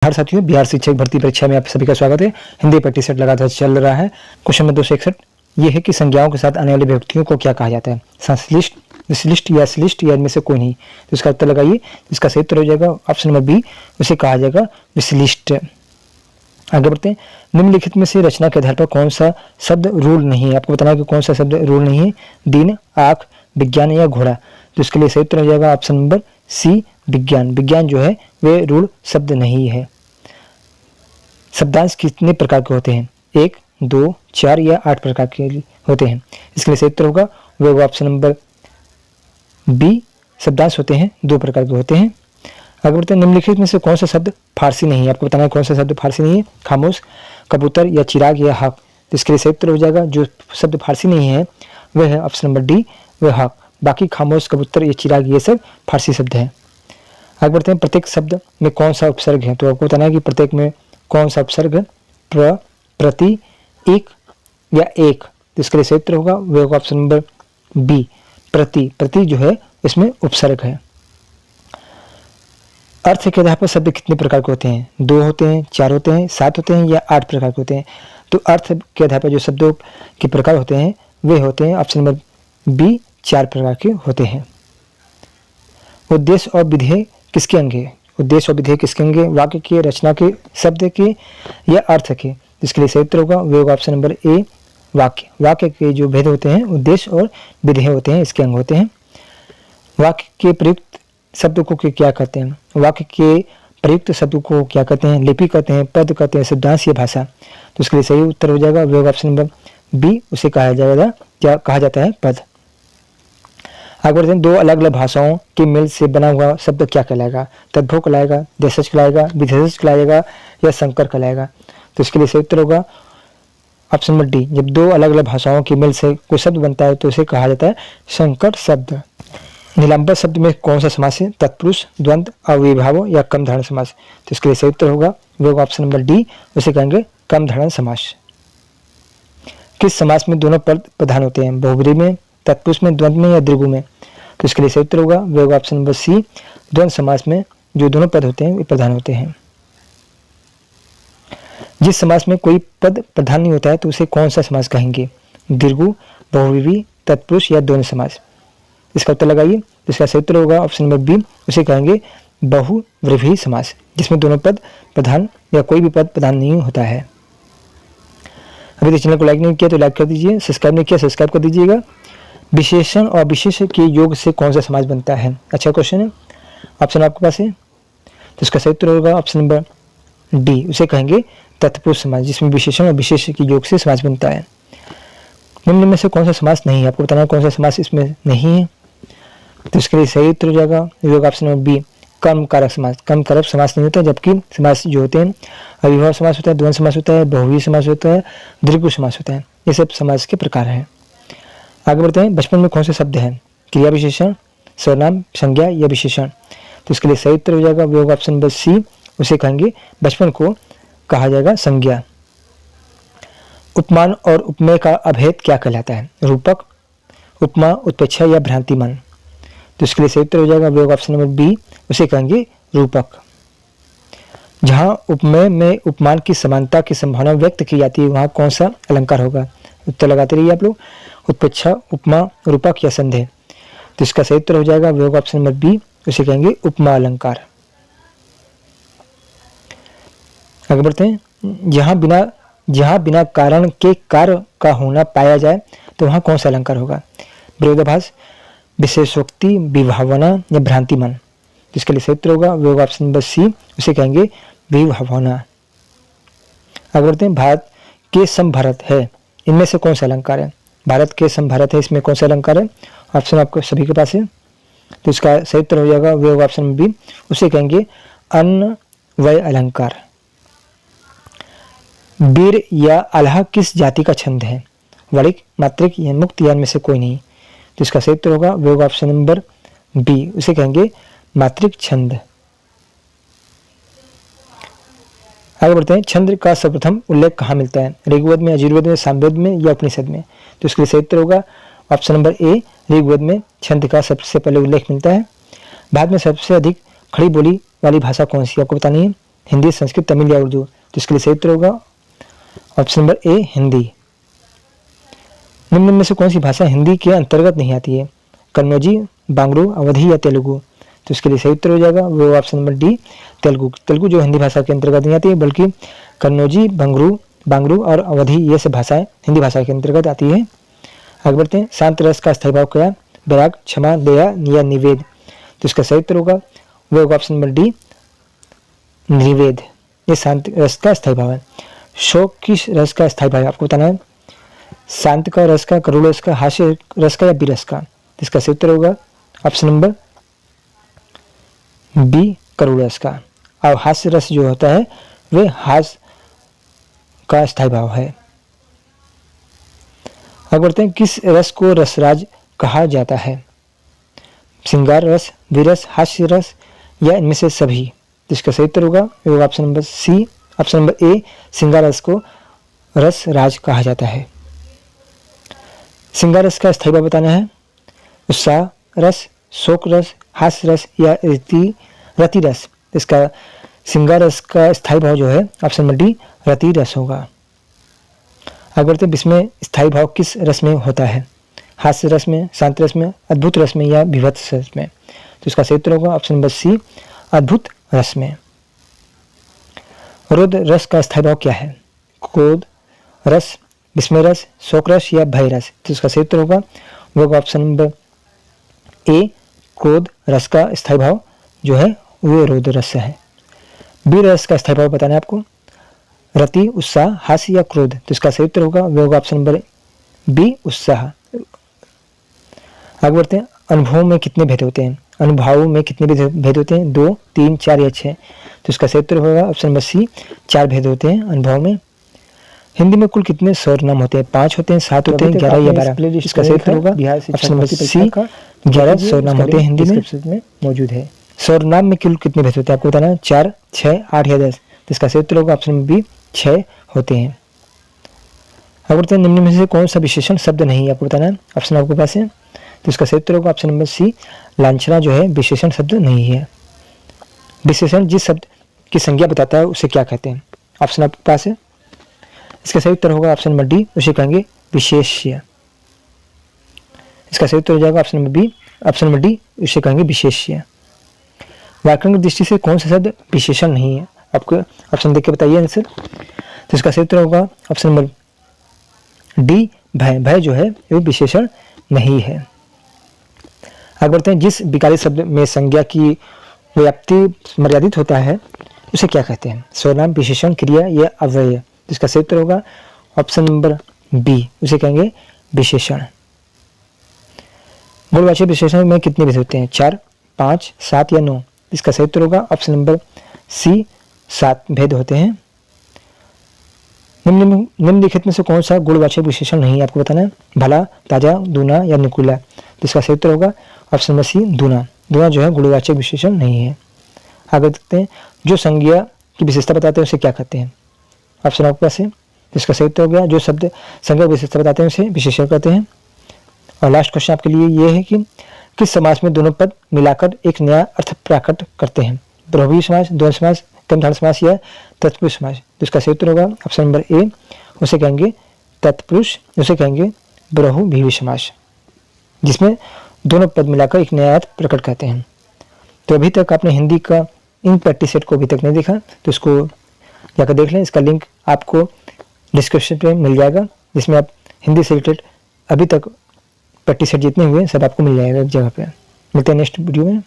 नमस्कार साथियों, बिहार शिक्षक भर्ती परीक्षा में आप सभी का स्वागत है। हिंदी पर टी-शर्ट लगातार चल रहा है। क्वेश्चन नंबर 261 ये है कि संज्ञाओं के साथ आने वाले व्यक्तियों को क्या कहा जाता है? संश्लिष्ट, विश्लिष्ट या श्लिष्ट या इनमें से कोई नहीं। तो इसका उत्तर लगाइए। इसका सही उत्तर हो जाएगा ऑप्शन नंबर बी, उसे कहा जाएगा विश्लिष्ट। आगे बढ़ते हैं। निम्नलिखित में से रचना के आधार पर कौन सा शब्द रूल नहीं है? आपको बताना है कि कौन सा शब्द रूल नहीं है। दिन, आँख, विज्ञान या घोड़ा। तो इसके लिए सही उत्तर हो जाएगा ऑप्शन नंबर सी, विज्ञान। विज्ञान जो है वे रूल शब्द नहीं है। शब्दांश कितने प्रकार के होते हैं? 1, 2, 4 या 8 प्रकार के होते हैं। इसके लिए सही उत्तर होगा वो ऑप्शन नंबर बी, शब्दांश होते हैं 2 प्रकार के होते हैं। आगे बढ़ते हैं। निम्नलिखित में से कौन सा शब्द फारसी नहीं है? आपको बताना है कौन सा शब्द फारसी नहीं है। खामोश, कबूतर या चिराग या हक। तो इसके लिए सही उत्तर हो जाएगा जो शब्द फारसी नहीं है वह है ऑप्शन नंबर डी, वह हक। बाकी खामोश, कबूतर या चिराग ये सब फारसी शब्द हैं। आगे बढ़ते हैं। प्रत्येक शब्द में कौन सा उपसर्ग है? तो आपको बताना है कि प्रत्येक में कौन सा उपसर्ग है। प्र, प्रति, एक या एक। तो इसके लिए सही उत्तर होगा वह ऑप्शन नंबर बी, प्रति। प्रति जो है इसमें उपसर्ग है। अर्थ के आधार पर शब्द कितने प्रकार के होते हैं? 2 होते हैं, 4 होते हैं, 7 होते हैं या 8 प्रकार के होते हैं। तो अर्थ के आधार पर जो शब्दों के प्रकार होते हैं वे होते हैं ऑप्शन नंबर बी, 4 प्रकार के होते हैं। उद्देश्य और विधेय किसके अंग है? उद्देश्य और विधेय किसके अंग है? वाक्य के, रचना के, शब्द के या अर्थ के। इसके लिए सही उत्तर होगा वो ऑप्शन नंबर ए, वाक्य। वाक्य के जो भेद होते हैं उद्देश्य और विधेय होते हैं, इसके अंग होते हैं। वाक्य के प्रयुक्त शब्दों को क्या कहते हैं? वाक्य के प्रयुक्त शब्दों को क्या कहते हैं? लिपि कहते हैं, पद कहते हैं, शब्दांश या भाषा। तो इसके लिए सही उत्तर हो जाएगा वो ऑप्शन नंबर बी, उसे कहा जाता है पद। आगे बढ़ते हैं। 2 अलग अलग भाषाओं के मेल से बना हुआ शब्द क्या कहलाएगा? तद्भव कहलाएगा, देशज कहलाएगा, विदेशज कहलाएगा या संकर कहलाएगा। तो इसके लिए सही उत्तर होगा ऑप्शन नंबर डी। जब 2 अलग अलग भाषाओं के मेल से कोई शब्द बनता है तो उसे कहा जाता है संकर शब्द। निलंबन शब्द में कौन सा समास है? तत्पुरुष, द्वंद्व, अविभाव या कम धारण समास। तो इसके लिए सही उत्तर होगा वो ऑप्शन नंबर डी, उसे कहेंगे कम धारण समास। किस समास में दोनों पद प्रधान होते हैं? बहुब्रीहि में, तत्पुरुष में, द्वंद्व में या द्विगु में। तो इसके लिए सही उत्तर होगा वो ऑप्शन नंबर सी, द्वंद्व समास में जो दोनों पद होते हैं वे प्रधान होते हैं। जिस समास में कोई पद प्रधान नहीं होता है तो उसे कौन सा समास कहेंगे? द्विगु, बहुव्रीहि, तत्पुरुष या द्वंद्व समास। इसका उत्तर लगाइए। इसका सही उत्तर होगा ऑप्शन नंबर बी, उसे कहेंगे बहुव्रीहि समास, जिसमें दोनों पद प्रधान या कोई भी पद प्रधान नहीं होता है। अभी तक चैनल को लाइक नहीं किया तो लाइक कर दीजिए, सब्सक्राइब नहीं किया सब्सक्राइब कर दीजिएगा। विशेषण और विशेष्य के योग से कौन सा समास बनता है? अच्छा क्वेश्चन है, ऑप्शन आपके पास है। तो इसका सही उत्तर होगा ऑप्शन नंबर डी, उसे कहेंगे तत्पुरुष समास, जिसमें विशेषण और विशेष्य के योग से समास बनता है। निम्न में से कौन सा समास नहीं है? आपको बताना है कौन सा समास इसमें नहीं है। तो इसके लिए सही उत्तर हो जाएगा योग ऑप्शन नंबर बी, कर्म कारक समास। कर्म कारक समास नहीं होता, जबकि समास जो होते हैं अविभाव समास होता है, द्वंद्व समास होता है, बहुव्रीहि समास होता है, द्विगु समास होता है। ये सब समास के प्रकार हैं। आगे बढ़ते हैं। बचपन में कौन से शब्द हैं? क्रिया विशेषण, सर्वनाम, संज्ञा या विशेषण। तो इसके लिए सही उत्तर हो जाएगा वो ऑप्शन नंबर सी, उसे कहेंगे बचपन को कहा जाएगा संज्ञा। उपमान और उपमेय का अभेद क्या कहलाता है? रूपक, उपमा, उत्प्रेक्षा या भ्रांतिमान। तो इसके लिए सही उत्तर हो जाएगा वो ऑप्शन नंबर बी, उसे कहेंगे रूपक। जहां उपमेय में उपमान की समानता की संभावना व्यक्त की जाती है वहां कौन सा अलंकार होगा? उत्तर लगाते रहिए आप लोग। उत्प्रेक्षा, उपमा, रूपक या संदेह। तो इसका सही उत्तर हो जाएगा वो ऑप्शन नंबर बी, उसे कहेंगे उपमा अलंकार। आगे बढ़ते हैं। जहां बिना कारण के कार्य का होना पाया जाए तो वहां कौन सा अलंकार होगा? विरोधाभास, विशेषोक्ति, विभावना या भ्रांतिमान। इसके लिए सही उत्तर होगा वो ऑप्शन नंबर सी, उसे कहेंगे विभावना। आगे बढ़ते हैं। भारत के समभारत है, इनमें से कौन सा अलंकार है? भारत के समभारत है, इसमें कौन सा अलंकार है? ऑप्शन आपको सभी के पास है। तो इसका सही उत्तर हो जाएगा वो ऑप्शन नंबर बी, उसे कहेंगे अन्वय अलंकार। वीर या अल्लाह किस जाति का छंद है? वणिक, मात्रिक या मुक्त या इनमें से कोई नहीं। तो इसका सही उत्तर होगा वो ऑप्शन नंबर बी, उसे कहेंगे मात्रिक छंद। आगे बढ़ते हैं। छंद का सर्वप्रथम उल्लेख कहाँ मिलता है? ऋग्वेद में, यजुर्वेद में, सामवेद में या उपनिषद में। तो इसके लिए सही उत्तर होगा ऑप्शन नंबर ए, ऋग्वेद में छंद का सबसे पहले उल्लेख मिलता है। भारत में सबसे अधिक खड़ी बोली वाली भाषा कौन सी? आपको बतानी है। हिंदी, संस्कृत, तमिल या उर्दू? तो इसके लिए सही उत्तर होगा ऑप्शन नंबर ए, हिंदी। निम्न में से कौन सी भाषा हिंदी के अंतर्गत नहीं आती है? कन्नौजी, बांग्लू, अवधी या तेलुगु? तो इसके लिए सही उत्तर हो जाएगा वो option number D, Telugu. Telugu जो हिंदी भाषा के अंतर्गत नहीं आती है, बल्कि कन्नौजी, बांग्लू और अवधी ये सब भाषाएं हिंदी भाषा के अंतर्गत आती है। आगे बढ़ते हैं। शांत रस का स्थायी भाव क्या? वैराग, क्षमा, दया या निवेद? तो इसका सही उत्तर होगा वो होगा ऑप्शन नंबर डी, निवेद। ये शांत रस का स्थायी भाव है। शोक किस रस का स्थायी भाव है आपको बताना है? शांत का, रस का, करुण रस का, हास्य रस का या विरस का? इसका सही उत्तर होगा ऑप्शन नंबर बी, करुण रस का। और हास्य रस जो होता है वे हास्य का स्थायी भाव है। अब बढ़ते हैं। किस रस को रसराज कहा जाता है? श्रृंगार रस, विरस, हास्य रस या इनमें से सभी? इसका सही उत्तर होगा वो option number C, option number A, श्रृंगार रस को रसराज कहा जाता है। श्रृंगार रस का स्थायी भाव बताना है। उत्साह रस, शोक रस, हास्य रस या रति रस? इसका श्रृंगार रस का स्थायी भाव जो है ऑप्शन नंबर डी, रति रस होगा। आगे बढ़ते हैं। इसमें स्थायी भाव किस रस में होता है? हास्य रस में, शांत रस में, अद्भुत रस में या विभत्स रस में? तो इसका सही उत्तर होगा ऑप्शन नंबर सी, अद्भुत रस में। रोध रस का स्थायी भाव क्या है? क्रोध रस, विस्मय रस, शोक रस या भय रस? तो इसका सही उत्तर होगा वो ऑप्शन नंबर ए, क्रोध रस का स्थायी भाव जो है वो रोध रस है। वीर रस का स्थायी भाव बताना है आपको। रति, उत्साह, हास्य या क्रोध? तो इसका सही उत्तर होगा वो होगा ऑप्शन नंबर बी, उत्साह। आगे बढ़ते हैं। अनुभव में कितने भेद होते हैं? अनुभाव में कितने भेद होते हैं? 2, 3, 4 या 6? तो इसका सही उत्तर होगा ऑप्शन नंबर सी, 4 भेद होते हैं अनुभव में। हिंदी में कुल कितने सर्वनाम होते हैं? 5 होते हैं, 7 होते हैं, 11 या 12? इसका सही उत्तर होगा ऑप्शन नंबर सी, 11 सर्वनाम होते हैं हिंदी में मौजूद है। सर्वनाम में कुल कितने भेद होते हैं आपको बताना है? 4, 6, 8 या 10? तो इसका सही उत्तर होगा ऑप्शन नंबर बी, 6 होते हैं। अब बढ़ते हैं। निम्न में से कौन सा विशेषण शब्द नहीं है आपको बताना है? ऑप्शन आपके पास है, तो इसका सही उत्तर होगा ऑप्शन नंबर सी, लांछना जो है विशेषण शब्द नहीं है। विशेषण जिस शब्द की संज्ञा बताता है उसे क्या कहते हैं? ऑप्शन आपके पास है, इसका सही उत्तर होगा ऑप्शन नंबर डी, उसे कहेंगे विशेष्य। इसका सही उत्तर हो जाएगा option number B, option number D, उसे कहेंगे विशेष्य। व्याकरण की दृष्टि से कौन सा शब्द विशेषण नहीं है? आपको ऑप्शन देख के बताइए आंसर। तो इसका सही उत्तर होगा ऑप्शन नंबर डी, भय। भय जो है वो विशेषण नहीं है। आगे बढ़ते हैं। जिस विकारी शब्द में संज्ञा की व्याप्ति मर्यादित होता है उसे क्या कहते हैं? सर्वनाम, विशेषण, क्रिया या अव्यय? इसका सही उत्तर होगा ऑप्शन नंबर बी, उसे कहेंगे विशेषण। गुणवाचक विशेषण में कितने भेद होते हैं? 4, 5, 7 या 9? इसका सही उत्तर होगा ऑप्शन नंबर सी, 7 भेद होते हैं। निम्नलिखित में से कौन सा गुणवाचक विशेषण नहीं है आपको बताना है? भला, ताजा, दूना या नुकीला? तो इसका सही उत्तर होगा ऑप्शन नंबर सी, दूना। दूना जो है गुणवाचक विशेषण नहीं है। आगे देखते हैं। जो संज्ञा की विशेषता बताते हैं उसे क्या कहते हैं? ऑप्शन आपके पास है, तो इसका सही उत्तर हो गया जो शब्द संज्ञा की विशेषता बताते हैं उसे विशेषण कहते हैं। और लास्ट क्वेश्चन आपके लिए ये है कि किस समास में दोनों पद मिलाकर एक नया अर्थ प्रकट करते हैं? बहुव्रीहि समास, द्वंद्व समास, कर्मधारय समास या तत्पुरुष समास? तो इसका सही उत्तर होगा ऑप्शन नंबर ए, उसे कहेंगे तत्पुरुष, उसे कहेंगे बहुव्रीहि समास, जिसमें दोनों पद मिलाकर एक नया अर्थ प्रकट करते हैं। तो अभी तक आपने हिंदी का इन प्रैक्टिस सेट को अभी तक नहीं देखा तो इसको जाकर देख लें। इसका लिंक आपको डिस्क्रिप्शन में मिल जाएगा, जिसमें आप हिंदी से रिलेटेड अभी तक प्रैक्टिस सेट जितने हुए सब आपको मिल जाएगा एक जगह पे। मिलते हैं नेक्स्ट वीडियो में।